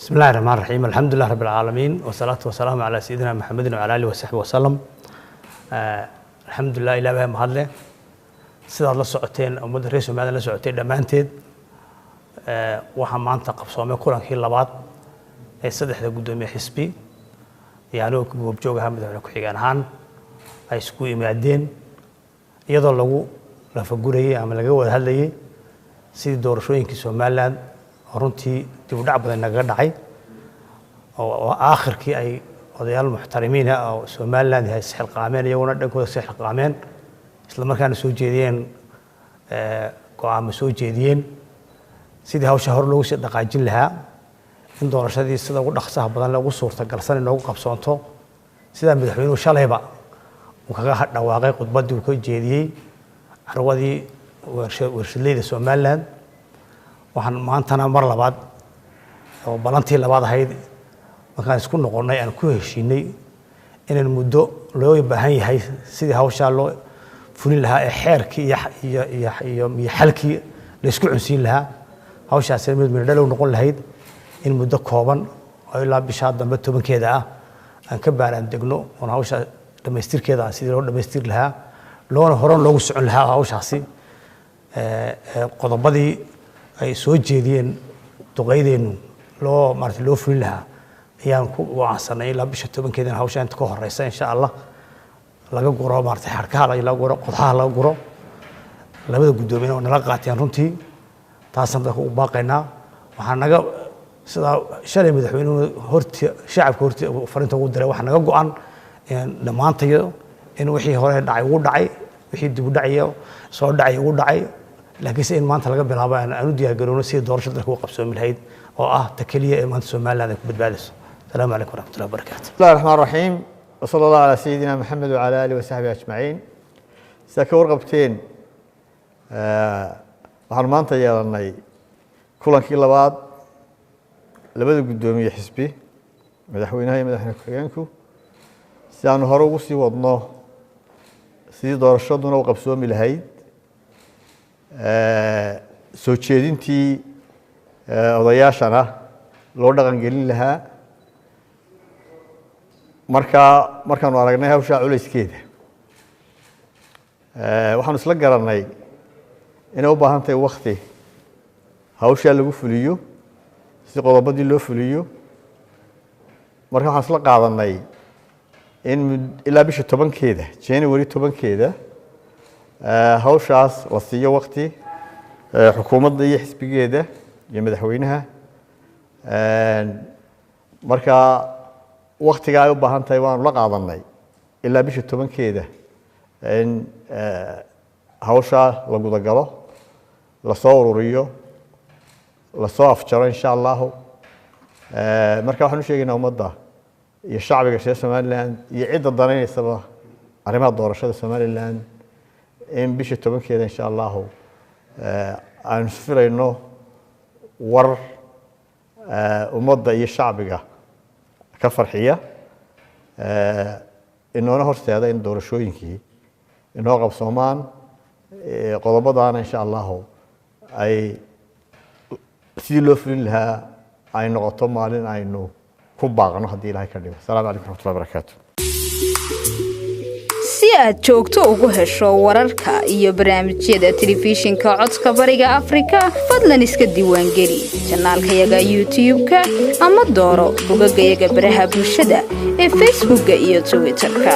بسم الله الرحمن الرحيم الحمد لله رب العالمين والصلاة والسلام على سيدنا محمد وعلى آله وصحبه وسلم الحمد لله إلى بها مهله سيد الله سعتين أو مدرس وما الله سعتين دمانتد وحنا ما انتقب صومي كلن كي لبعض السدح ده قدومي حسبي يعني وبجوجها مثل كحيان هان أي سكوي معدين يضل له لفجوري عمل جوه هذا سيد دور شوين كسومالان runtii dib u dhac badan naga dhacay oo aakhirkii ay odayaal muxtarimiin ah oo Soomaaliland ay saxil qaameen iyaguna dhankooda saxil qaameen isla markaana soo jeediyeen go'aamo soo jeediyeen sidii hawsha hor loogu sii dhaqaajin lahaa in doorashadii sida ugu dhaqsaha badan lagu suurtagalsan inuu qabsoonto sida madaxweynuhu shalayba uu kaga dhawaaqay khudbadii uu ka jeediyay carwadii warshadleyda Soomaaliland waxaan maantana mar labaad oo balantii labaad ahayd markaan isku noqonay aan ku heshiinay inaan muddo loo baahan yahay sidii hawsha loo fulin lahaa ee xeerkii iyo xalkii la isku cunsiin lahaa hawshaas mid dhalow noqon lahayd in muddo kooban oo ilaa bisha dambe 10keeda ah aan ka baaran degno oo hawsha dhameystirkeeda sidii loo dhameystir lahaa loona horan loogu socon lahaa hawshaasi qodobadii ay soo jeediyeen duqeydeenu loo fulin lahaa ayaan ku wacansanay ilaa bisha 10keeda hawsha inta ka horeysa insha Allah laga guro maartay xarkaha laga guro qodaha laga guro labada gudoomiye oo nala qaateen runtii taasna ku baaqayna waxaan naga sida shalay madaxweynuhu horti shacabka horti farinta ugu diray waxa naga go'an in dhamaantayo in wixii hore dhacay uu dhacay wixii dib u dhacayo soo dhacay uu dhacay laakiin in maanta laga bilaabo aanu diyaar garowno si doorashada ku qabsoomi lahayd oo ah takaliya ee maanta Soomaaliland ku badbaadiso السلام عليكم ورحمة الله وبركاته. بسم الله الرحمن الرحيم وصلى الله على سيدنا محمد وعلى آله وصحبه أجمعين. سأكون رقبتين waxaan maanta yeelanay kulankii labaad labada gudoomiye xisbi madaxweynaha iyo madaxweyne ku-xigeenku si aan hore ugu sii wadno sidii doorashaduna u qabsoomi lahayd soo jeedintii odayaashana loo dhaqan gelin lahaa markaanu aragnay hawsha culeyskeeda waxaanu isla garanay inay u baahan tahay waqti hawsha lagu fuliyo si qodobadii loo fuliyo marka waxaan isla qaadanay in ilaa bisha 10keeda January 10keeda hawshaas la siiyo waqti xukuumadda iyo xisbigeeda iyo madaxweynaha marka waqtiga ay u baahan tahay waan la qaadanay ilaa bisha 10keeda in hawsha la guda galo la soo ururiyo la soo afjaro insha Allah marka waxaan u sheegaynaa ummadda iyo shacbiga Soomaaliland iyo cidda danaynaysa arrimaha doorashada Soomaaliland in bisha 10keeda insha Allah aan filayno war ummadda iyo shacbiga ka farxiya inoo horseeda in doorashooyinkii inoo qabsoomaan qodobadana insha Allah ay sidii loo fulin lahaa ay noqoto maalin aynu ku baaqno hadii Ilaahay ka dhigo. Assalaamu alaykum warahmatullahi wabarakatuh. Si aad joogto ugu hesho wararka iyo barnaamijyada telefishinka codka bariga Afrika fadlan iska diiwaan geli channelkayaga YouTube-ka ama dooro bogaggayaga baraha bulshada ee Facebook iyo Twitter-ka.